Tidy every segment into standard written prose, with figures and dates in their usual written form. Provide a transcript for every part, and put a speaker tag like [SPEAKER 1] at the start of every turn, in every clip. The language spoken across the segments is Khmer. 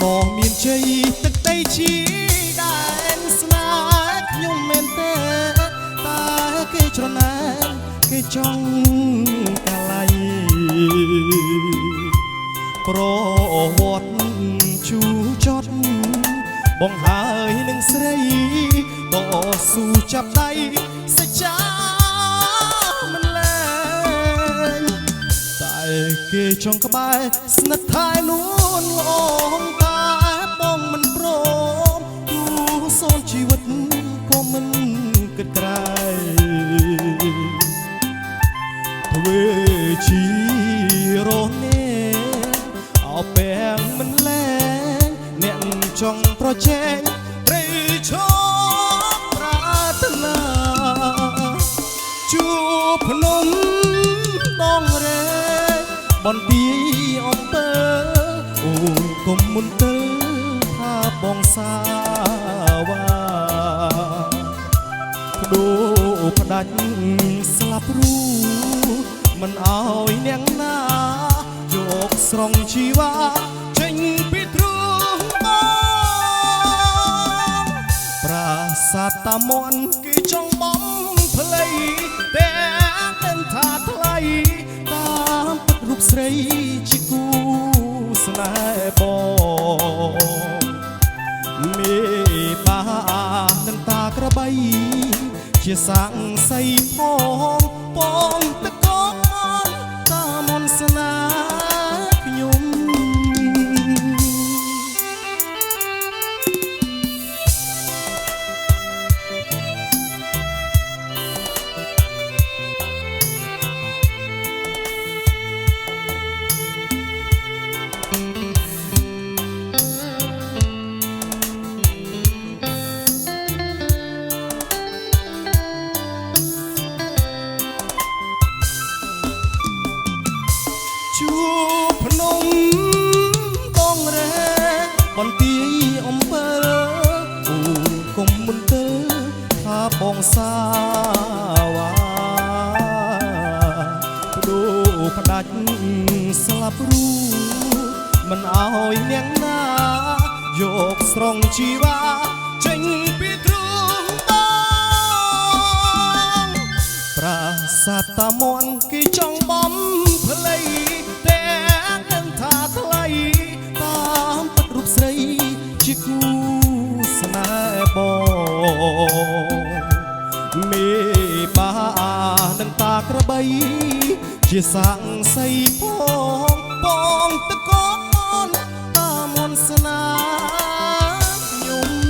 [SPEAKER 1] បងមានជ័យទឹកដីជាដែនស្នេហ៍ខ្ញុំមែនទេតែគេច្រណែនគេចង់កាឡៃប្រវត្តិជូចត់បងហើយនឹងស្រីតស៊ូចាប់ដៃសច្ចាមិនលែងតែគេចង់ក្បែរស្និទ្ធថែនួនល្អតែបងមិនព្រមទូសូនជីវិតក៏មិនគិតក្រែងធ្វើជារនេអោពាំងមិនលែងអ្នកចង់ប្រជែងព្រៃឈប់ប្រាថ្នាជួបភ្នំដងរែបន្ទាយអំពើអូកុំមុនទៅថាបងសាវ៉ាបដូរផ្ដាច់ស្លាប់រូមិនអោយអ្នកណាយកស្រង់ជីវ៉ាចេញពីទ្រូងបងប្រាសាទតាមន់គេចង់បំភ្លៃតែមិនថាថ្លៃតាមពិតរូបស្រីជាគូស្នេហ៍បងមេបានឹងតាក្របីជាសាំងសីផងបងតកោតាមនស្នាខ្ញុំ ជួភ្នំដងរែបន្ទាយអំពើអូកុំមិនទៅថាបងសាវ៉ាបដូរផ្ដាច់ស្លាប់រូមិនអោយអ្នកណាយកស្រង់ជីវ៉ាចេញពីទ្រូងបងប្រាសាទតាមន់គេចង់បំភ្លៃតែនឹងថាថ្លៃតាមពិតរូបស្រីជាគូស្នេហ៍បងមេបានឹងតាក្របីជាសាំងសីផងបងតកោតាមនស្នាខ្ញុំ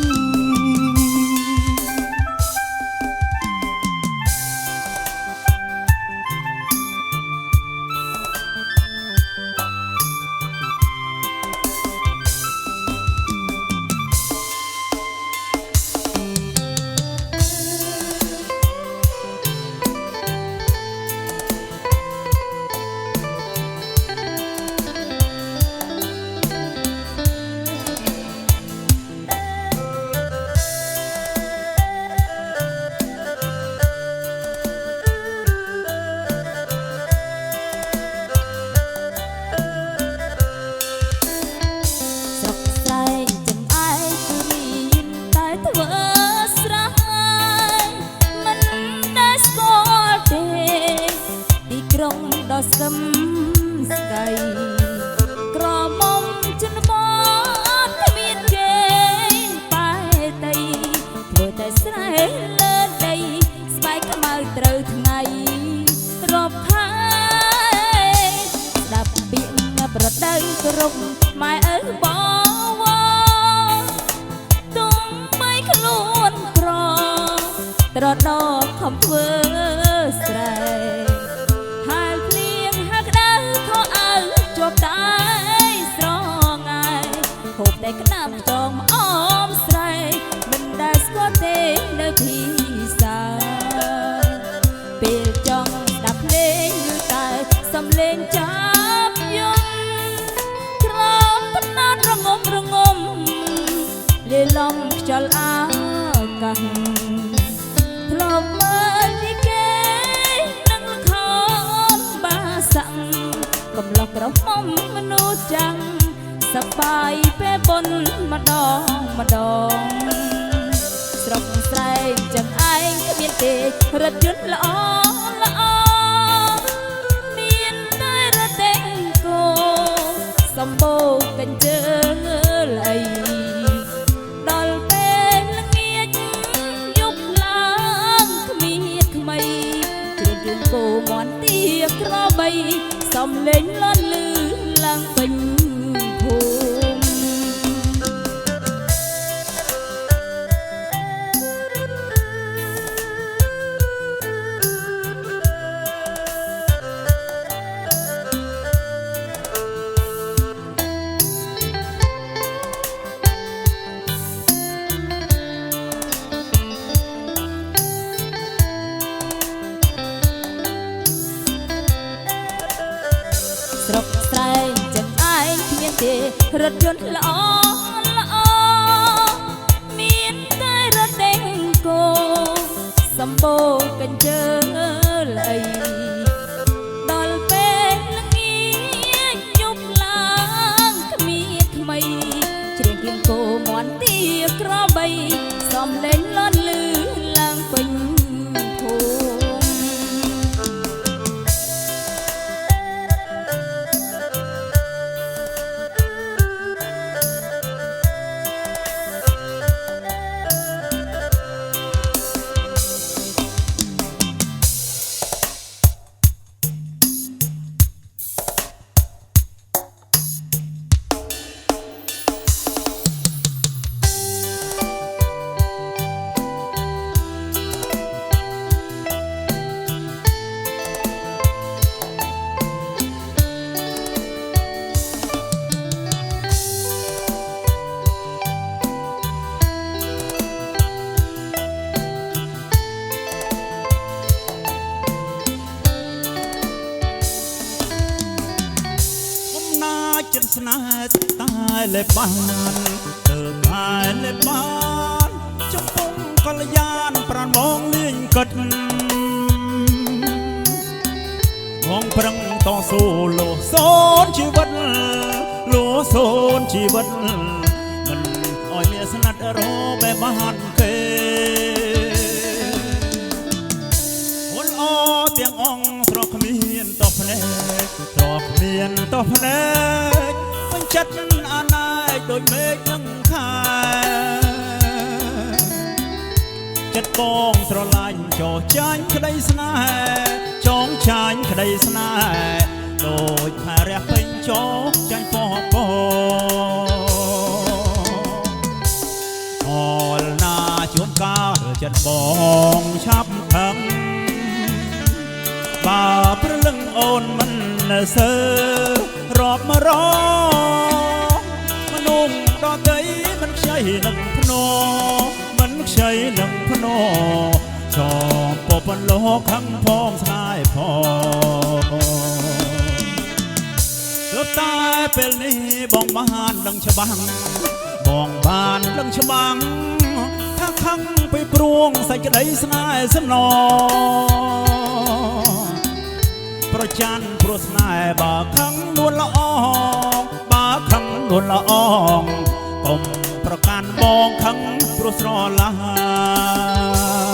[SPEAKER 1] សឹមស្កៃក្រមុំជនបទគ្មានគេបែតីធ្វើតែស្រែលើដីស្បែកខ្មៅត្រូវថ្ងៃរាប់ខែស្ដាប់ពាក្យប្រដៅគ្រប់ម៉ែអើបងទុំបីខ្លួនក្រត្រដោខំធ្វើស្រែតែក្តាប់ចងអមស្រែមិនដែលស្គាល់ទេនៅភីសាពេលចង់ស្ដាប់ភ្លេងឬតែសំលេងចាប់យំក្រំផ្នែករងំលាលំខ្យល់អាកាសធ្លាប់មើលពីគេនឹងលខោនបាសាំងកំឡោះក្រហមមនុស្សចាំង
[SPEAKER 2] សប្បាយពេលបុណ្យម្ដងម្ដងស្រុកស្រែងចឹងឯងគ្មានទេរថយន្តល្អល្អមានតែរថតែងគោសម្បូរកញ្ជើលអីដល់ពេលល្ងាចយប់ឡើងគ្មានថ្មីជ្រៀងជើងគោមន់ទាក្របីសំលេងលាន់លឺឡើងពេញភូមិស្រុកស្រែងចឹងឯងគ្មានទេរថយន្តល្អល្អមានតែរថតែងគោសម្បូរកញ្ជើលអីដល់ពេលល្ងាចយប់ឡើងគ្មានថ្មីជ្រៀងគៀងគោមន់ទាក្របីសំលេងលាន់លឺឡើងពេញភូមិចិត្តស្នេហ៍តែលែបានទៅតែលែបានចំពងកល្យានប្រានបងលេងកិតបងប្រឹងតស៊ូលោសូនជីវិតលោសូនជីវិតមិនអោយមានស្និទ្ធរបែបបានគេអូនអទាំងអង្គស្រកគ្មានតភ្នែកស្រកគ្មានតភ្នែកចិត្តអាណែកដូចមេឃនឹងខែចិត្តបងស្រឡាញ់ចោចាញ់ក្តីស្នេហ៍ចងចាញ់ក្តីស្នេហ៍ដូចផារះពេញចោចាញ់ពោពអលណាជួនកាលចិត្តបងឆាប់ខឹងបើព្រលឹងអូនមិននៅសើរាប់មករមនុស្សដតីមិនខ្ចីនឹងភ្នោមិនខ្ចីនឹងភ្នោចោពពន្លោខឹងផងស្នេហ៍ផងទើបតែពេលនេះបងបានដឹងច្បាស់បងបានដឹងច្បាស់ថាខឹងពីព្រួងសេចក្តីស្នេហ៍សំណប្រច័នព្រោះស្នេហ៍បើខឹងនួនល្អបើខឹងនួនល្អកុំប្រកាន់បងខឹងព្រោះស្រឡាញ់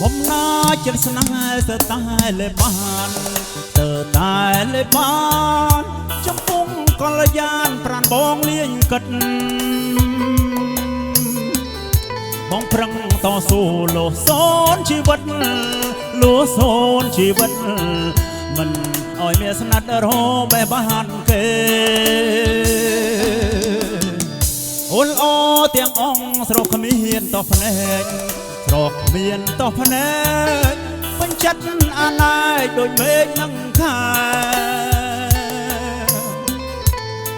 [SPEAKER 2] បំណាចិត្តស្នេហ៍ទៅតែលែបានទៅតែលែបានចំពងកល្យានប្រានបងលាញគិតបងប្រឹងតស៊ូលោសូនជីវិតលោសូនជីវិតមិនអោយមានស្និទ្ធរហូតបែបបានគេអូនអទាំងអង្គស្រកគ្មានតភ្នែកស្រកមានតភ្នែកបញ្ចិត្តអាណែកដូចមេឃនឹងខែ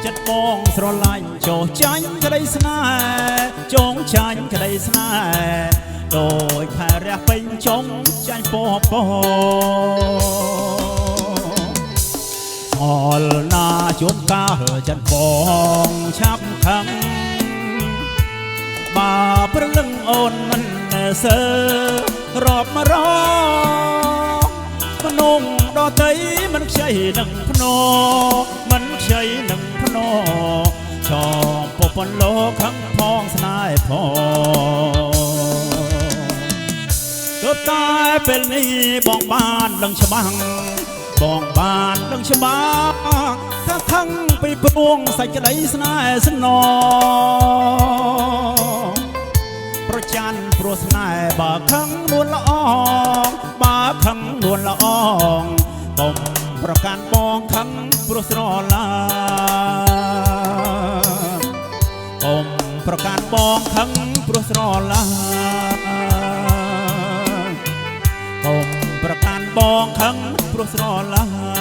[SPEAKER 3] ចិត្តបងស្រឡាញ់ចោះចាញ់ក្តីស្នេហ៍ចងចាញ់ក្តីស្នេហ៍ដោយផែរះពេញចុងចាញ់ពោពោអលណាជួនកាលចិត្តបងឆាប់ខឹងបើព្រលឹងអូនមិនសើរាប់មករភ្នំដតីមិនខ្ចីនឹងភ្នមិនខ្ចីនឹងភ្នចងពពន្លោខឹងផងស្នេហ៍ផងទើបតែពេលនេះបងបានដឹងច្បាស់បងបានដឹងច្បាស់ថាខឹងពីព្រួងសេចក្តីស្នេហ៍ស្នងប្រច័នព្រោះស្នេហ៍បើខឹងនួនល្អបើខឹងនួនល្អកុំប្រកាន់បងខឹងព្រោះស្រឡាញ់កុំប្រកាន់បងខឹងព្រោះស្រឡាញ់កុំប្រកាន់បងខឹងព្រោះស្រឡាញ់